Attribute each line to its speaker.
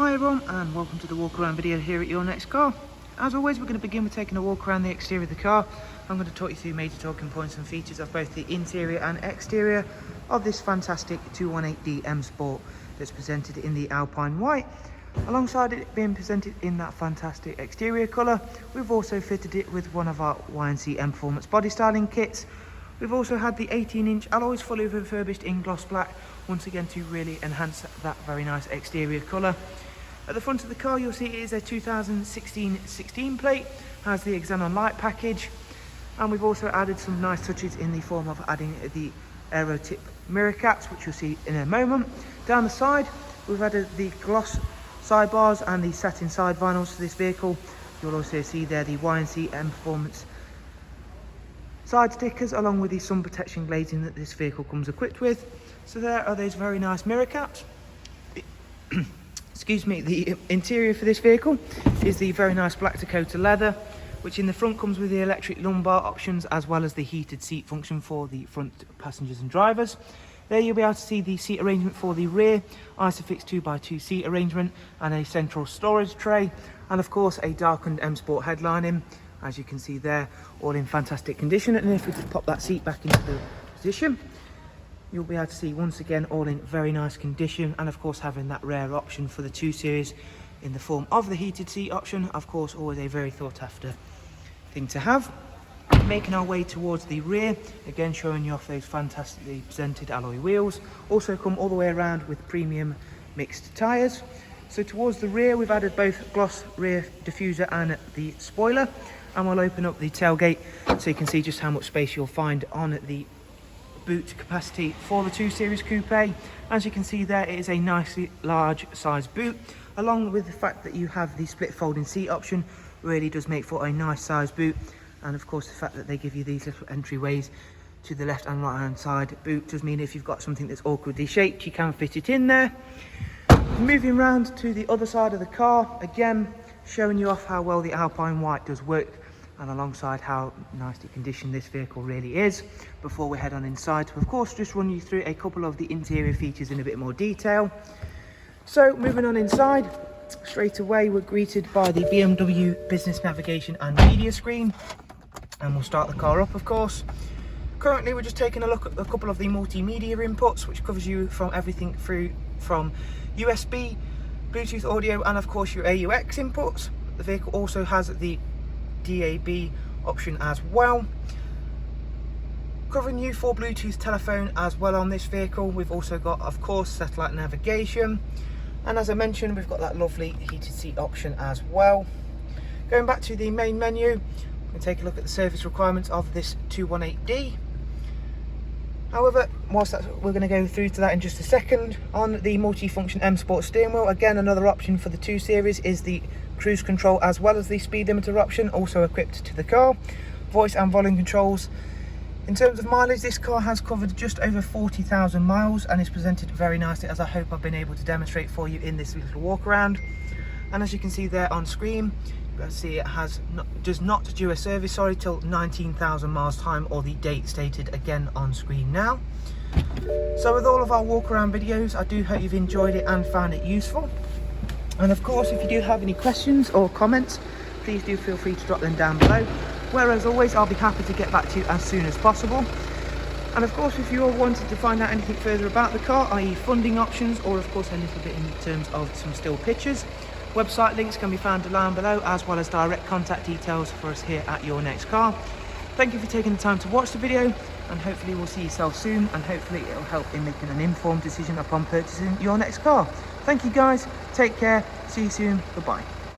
Speaker 1: Hi everyone, and welcome to the walk around video here at Your Next Car. As always, we're going to begin with taking a walk around the exterior of the car. I'm going to talk you through major talking points and features of both the interior and exterior of this fantastic 218D M Sport that's presented in the Alpine white. Alongside it being presented in that fantastic exterior colour, we've also fitted it with one of our YNC Mperformance body styling kits. We've also had the 18-inch alloys fully refurbished in gloss black, once again to really enhance that very nice exterior colour. At the front of the car, you'll see it is a 2016 plate, has the Xenon light package, and we've also added some nice touches in the form of adding the aero tip mirror caps, which you'll see in a moment. Down the side, we've added the gloss sidebars and the satin side vinyls to this vehicle. You'll also see there the YNC Mperformance side stickers, along with the sun protection glazing that this vehicle comes equipped with. So there are those very nice mirror caps. Excuse me, the interior for this vehicle is the very nice black Dakota leather, which in the front comes with the electric lumbar options as well as the heated seat function for the front passengers and drivers. There you'll be able to see the seat arrangement for the rear, Isofix 2x2 seat arrangement and a central storage tray, and of course a darkened M Sport headlining, as you can see there, all in fantastic condition. And if we just pop that seat back into the position, you'll be able to see once again all in very nice condition, and of course having that rare option for the 2 Series in the form of the heated seat option. Of course, always a very sought after thing to have. Making our way towards the rear, again showing you off those fantastically presented alloy wheels. Also come all the way around with premium mixed tyres. So towards the rear, we've added both gloss rear diffuser and the spoiler, and we'll open up the tailgate so you can see just how much space you'll find on the boot capacity for the 2 Series Coupe. As you can see there, it is a nicely large size boot, along with the fact that you have the split folding seat option really does make for a nice size boot. And of course the fact that they give you these little entryways to the left and right hand side boot does mean if you've got something that's awkwardly shaped, you can fit it in there. Moving round to the other side of the car, again showing you off how well the Alpine white does work, and alongside how nicely conditioned this vehicle really is, before we head on inside to of course just run you through a couple of the interior features in a bit more detail. So moving on inside, straight away we're greeted by the BMW business navigation and media screen, and we'll start the car up of course. Currently we're just taking a look at a couple of the multimedia inputs, which covers you from everything through from USB, Bluetooth audio, and of course your AUX inputs. The vehicle also has the DAB option as well, covering you for Bluetooth telephone as well on this vehicle. We've also got of course satellite navigation, and as I mentioned, we've got that lovely heated seat option as well. Going back to the main menu, we'll take a look at the service requirements of this 218D. However, whilst we're going to go through to that in just a second. On the multi-function M Sport steering wheel, again another option for the 2 Series is the cruise control as well as the speed limiter option, also equipped to the car. Voice and volume controls. In terms of mileage, this car has covered just over 40,000 miles and is presented very nicely, as I hope I've been able to demonstrate for you in this little walk around. And as you can see there on screen, you'll see it does not due a service till 19,000 miles time, or the date stated again on screen now. So with all of our walk around videos, I do hope you've enjoyed it and found it useful. And of course, if you do have any questions or comments, please do feel free to drop them down below, where as always I'll be happy to get back to you as soon as possible. And of course, if you all wanted to find out anything further about the car, i.e. funding options, or of course a little bit in terms of some still pictures, website links can be found down below, as well as direct contact details for us here at Your Next Car. Thank you for taking the time to watch the video, and hopefully we'll see yourself soon, and hopefully it'll help in making an informed decision upon purchasing your next car. Thank you guys, take care, see you soon, goodbye.